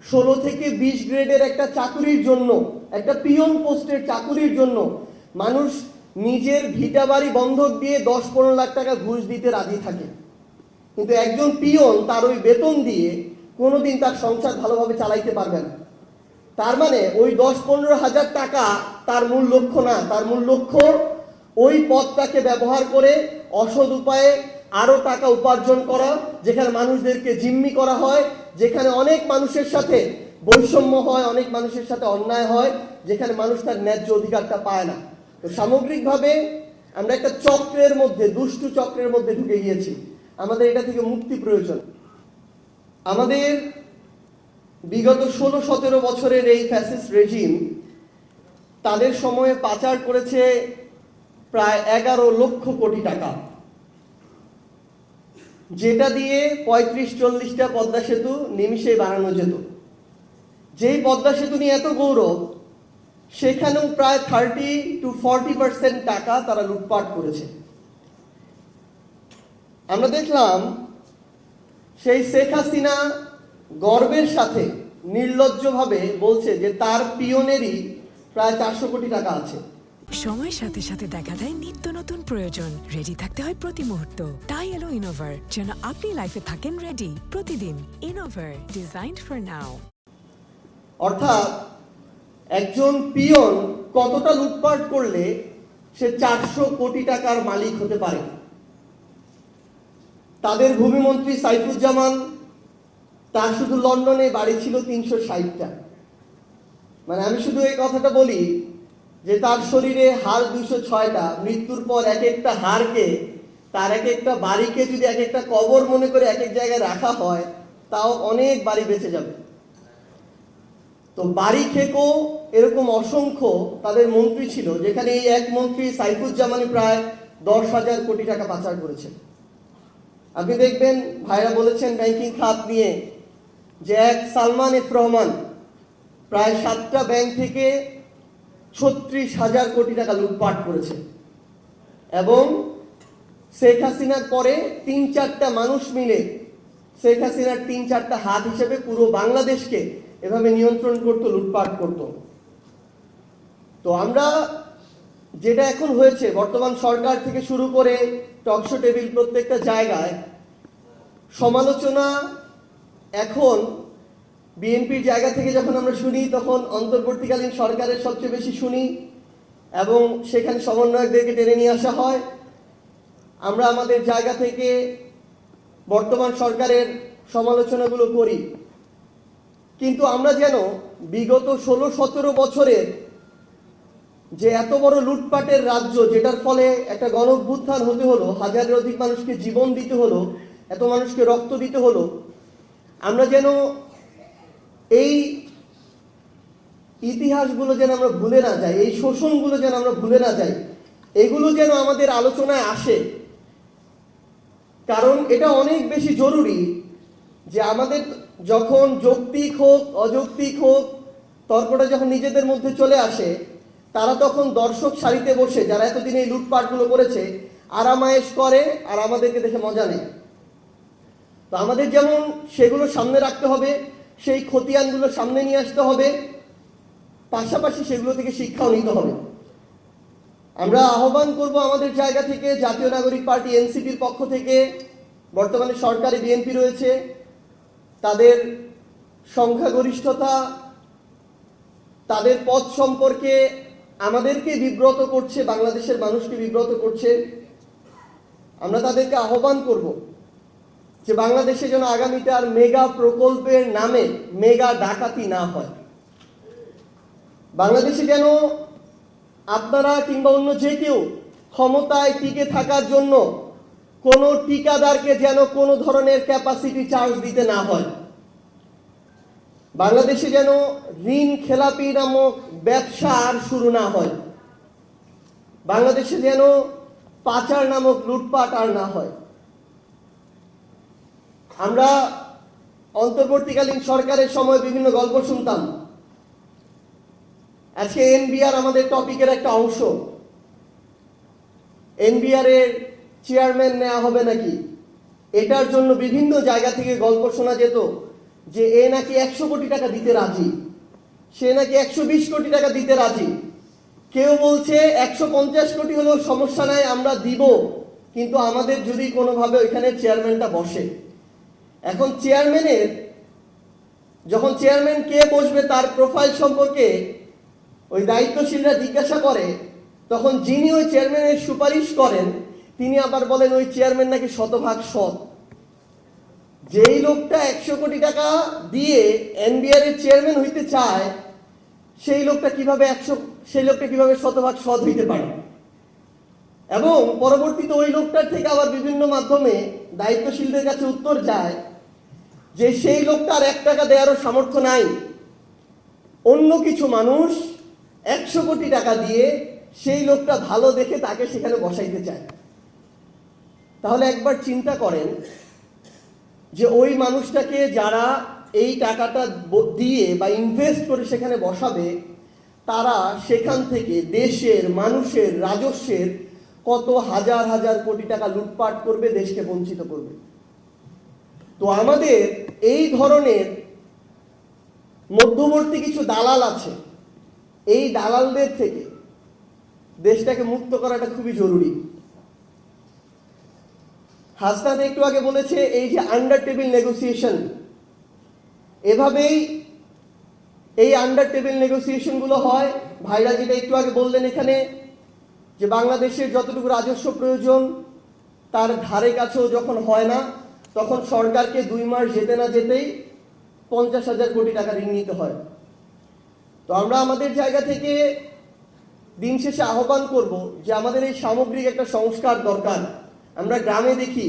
16 থেকে 20 গ্রেডের একটা চাকুরির জন্য, একটা পিয়ন পোস্টের চাকুরির জন্য মানুষ নিজের ভিটা বাড়ি বন্ধক দিয়ে 10-15 লাখ টাকা ঘুষ দিতে রাজি থাকে। কিন্তু একজন পিয়ন তার ওই বেতন দিয়ে কোনোদিন তার সংসার ভালোভাবে চালাইতে পারবে না। তার মানে ওই 10-15 হাজার টাকা তার মূল লক্ষ্য না। তার মূল লক্ষ্য ওই পদটাকে ব্যবহার করে অসৎ উপায়ে আরো টাকা উপার্জন করা, যেখানে মানুষদেরকে জিম্মি করা হয়, যেখানে অনেক মানুষের সাথে বৈষম্য হয়, অনেক মানুষের সাথে অন্যায় হয়, যেখানে মানুষ তার ন্যায্য অধিকারটা পায় না। তো সামগ্রিকভাবে আমরা একটা চক্রের মধ্যে, দুষ্টু চক্রের মধ্যে ঢুকে গিয়েছি। আমাদের এটা থেকে মুক্তি প্রয়োজন। আমাদের বিগত 16-17 বছরের এই ফ্যাসিস্ট রেজিম তাদের সময়ে পাচার করেছে প্রায় 11 লক্ষ কোটি টাকা, যেটা দিয়ে 35-40টা পদ্মা সেতু নিমিষেই বানানো যেত। যেই পদ্মা সেতু নিয়ে এত গৌরব, সেখানেও প্রায় 30-40% টাকা তারা লুটপাট করেছে। আমরা দেখলাম সেই শেখ হাসিনা গর্বের সাথে নির্লজ্জভাবে বলছে যে তার পিয়নেরই প্রায় 400 কোটি টাকা আছে। সময়ের সাথে সাথে দেখা দেয় নিত্য নতুন প্রয়োজন। রেডি থাকতে হয় প্রতি মুহূর্ত। তাই এলো ইনোভার, যেন আপনি লাইফে থাকেন রেডি প্রতিদিন। Innova, designed for now. অর্থাৎ একজন পিয়ন কতটা লুটপাট করলে সে 400 কোটি টাকার মালিক হতে পারে। তাদের ভূমিমন্ত্রী সাইফুজ্জামান, তার শুধু লন্ডনে বাড়ি ছিল 360টা। মানে আমি শুধু এই কথাটা বলি যে তার শরীরে হাড় 206টা, মৃত্যুর পর এক একটা হাড়কে, তার এক একটা বাড়িকে যদি এক একটা কবর মনে করে এক এক জায়গায় রাখা হয়, তাও অনেক বাড়ি বেঁচে যাবে। তো বাড়ি খেকো এরকম অসংখ্য তাদের মন্ত্রী ছিল, যেখানে এই এক মন্ত্রী সাইফুজ্জামান প্রায় 10,000 কোটি টাকা পাচার করেছেন। আপনি দেখবেন ভাইরা বলেছেন ব্যাংকিং খাত নিয়ে যে এক সালমান এফ রহমান প্রায় 7টা ব্যাংক থেকে 36,000 কোটি টাকা লুটপাট করেছে। এবং শেখ হাসিনার পরে 3-4টা মানুষ মিলে শেখ হাসিনার 3-4টা হাত হিসেবে পুরো বাংলাদেশকে এভাবে নিয়ন্ত্রণ করত, লুটপাট করত। তো আমরা যেটা এখন হয়েছে, বর্তমান সরকার থেকে শুরু করে টকশো টেবিল প্রত্যেকটা জায়গায় সমালোচনা এখন বিএনপির জায়গা থেকে যখন আমরা শুনি, তখন অন্তর্বর্তীকালীন সরকারের সবচেয়ে বেশি শুনি এবং সেখানে সমন্বয়কদেরকে টেনে নিয়ে আসা হয়। আমরা আমাদের জায়গা থেকে বর্তমান সরকারের সমালোচনাগুলো করি, কিন্তু আমরা যেন বিগত 16-17 বছরের যে এত বড় লুটপাটের রাজ্য, যেটার ফলে একটা গণঅভ্যুত্থান হতে হলো, হাজারের অধিক মানুষকে জীবন দিতে হলো, এত মানুষকে রক্ত দিতে হলো, আমরা যেন এই ইতিহাসগুলো যেন আমরা ভুলে না যাই, এই শোষণগুলো যেন আমরা ভুলে না যাই, এগুলো যেন আমাদের আলোচনায় আসে। কারণ এটা অনেক বেশি জরুরি যে আমাদের যখন যৌক্তিক হোক অযৌক্তিক হোক তর্কটা যখন নিজেদের মধ্যে চলে আসে, তারা তখন দর্শক সারিতে বসে যারা এতদিন এই লুটপাটগুলো করেছে আরামায়েশ করে আর আমাদেরকে দেখে মজা নেয়। তো আমাদের যেমন সেগুলো সামনে রাখতে হবে, সেই খতিয়ানগুলো সামনে নিয়ে আসতে হবে, পাশাপাশি সেগুলো থেকে শিক্ষাও নিতে হবে। আমরা আহ্বান করব আমাদের জায়গা থেকে, জাতীয় নাগরিক পার্টি এনসিপির পক্ষ থেকে, বর্তমানে সরকারে বিএনপি রয়েছে, তাদের সংখ্যাগরিষ্ঠতা, তাদের পদ সম্পর্কে আমাদেরকে বিব্রত করছে, বাংলাদেশের মানুষকে বিব্রত করছে। আমরা তাদেরকে আহ্বান করব যে বাংলাদেশে যেন আগামীতে আর মেগা প্রকল্পের নামে মেগা ডাকাতি না হয়। বাংলাদেশে যেন আপনারা কিংবা অন্য যে কেউ ক্ষমতায় টিকে থাকার জন্য কোনো ঠিকাদারকে যেন কোনো ধরনের ক্যাপাসিটি চার্জ দিতে না হয়। বাংলাদেশে যেন ঋণ খেলাপি নামক ব্যবসা আর শুরু না হয়। বাংলাদেশে যেন পাচার নামক লুটপাট আর না হয়। আমরা অন্তর্বর্তীকালীন সরকারের সময় বিভিন্ন গল্প শুনতাম। আজকে এনবিআর আমাদের টপিকের একটা অংশ। এনবিআর এর চেয়ারম্যান নেওয়া হবে নাকি, এটার জন্য বিভিন্ন জায়গা থেকে গল্প শোনা যেত যে এ নাকি 100 কোটি টাকা দিতে রাজি, সে নাকি 120 কোটি টাকা দিতে রাজি, কেউ বলছে 150 কোটি হলেও সমস্যা নাই আমরা দিব, কিন্তু আমাদের যদি কোনোভাবে ওইখানে চেয়ারম্যানটা বসে। এখন যখন চেয়ারম্যান কে বসবে তার প্রোফাইল সম্পর্কে ওই দায়িত্বশীলরা জিজ্ঞাসা করে, তখন যিনি ওই চেয়ারম্যানের সুপারিশ করেন তিনি আবার বলেন ওই চেয়ারম্যান নাকি শতভাগ সৎ। যেই লোকটা 100 কোটি টাকা দিয়ে এনবিআর এর চেয়ারম্যান হইতে চায় সেই লোকটা কিভাবে শতভাগ সৎ হইতে পারে? এবং পরবর্তীতে ওই লোকটার থেকে আবার বিভিন্ন মাধ্যমে দায়িত্বশীলদের কাছে উত্তর যায় যে সেই লোকটার 1 টাকা দেওয়ারও সামর্থ্য নাই, অন্য কিছু মানুষ 100 কোটি টাকা দিয়ে সেই লোকটা ভালো দেখে তাকে সেখানে বসাইতে চায়। তাহলে একবার চিন্তা করেন যে ওই মানুষটাকে যারা এই টাকাটা দিয়ে বা ইনভেস্ট করে সেখানে বসাবে, তারা সেখান থেকে দেশের মানুষের রাজস্বের কত হাজার হাজার কোটি টাকা লুটপাট করবে, দেশকে বঞ্চিত করবে। তো আমাদের এই ধরনের মধ্যবর্তী কিছু দালাল আছে, এই দালালদের থেকে দেশটাকে মুক্ত করাটা খুবই জরুরি। হাসনাত একটু আগে বলেছে এই যে আন্ডার টেবিল নেগোসিয়েশন, এভাবেই এই আন্ডার টেবিল নেগোসিয়েশন গুলো হয়। ভাইরা যেটা একটু আগে বললেন এখানে যে বাংলাদেশের যতটুকু রাজস্ব প্রয়োজন তার ধারে কাছেও যখন হয় না, তখন সরকারকে 2 মাস যেতে না যেতেই 50,000 কোটি টাকা ঋণ নিতে হয়। তো আমরা আমাদের জায়গা থেকে দিন শেষে আহ্বান করব যে আমাদের এই সামগ্রিক একটা সংস্কার দরকার। আমরা গ্রামে দেখি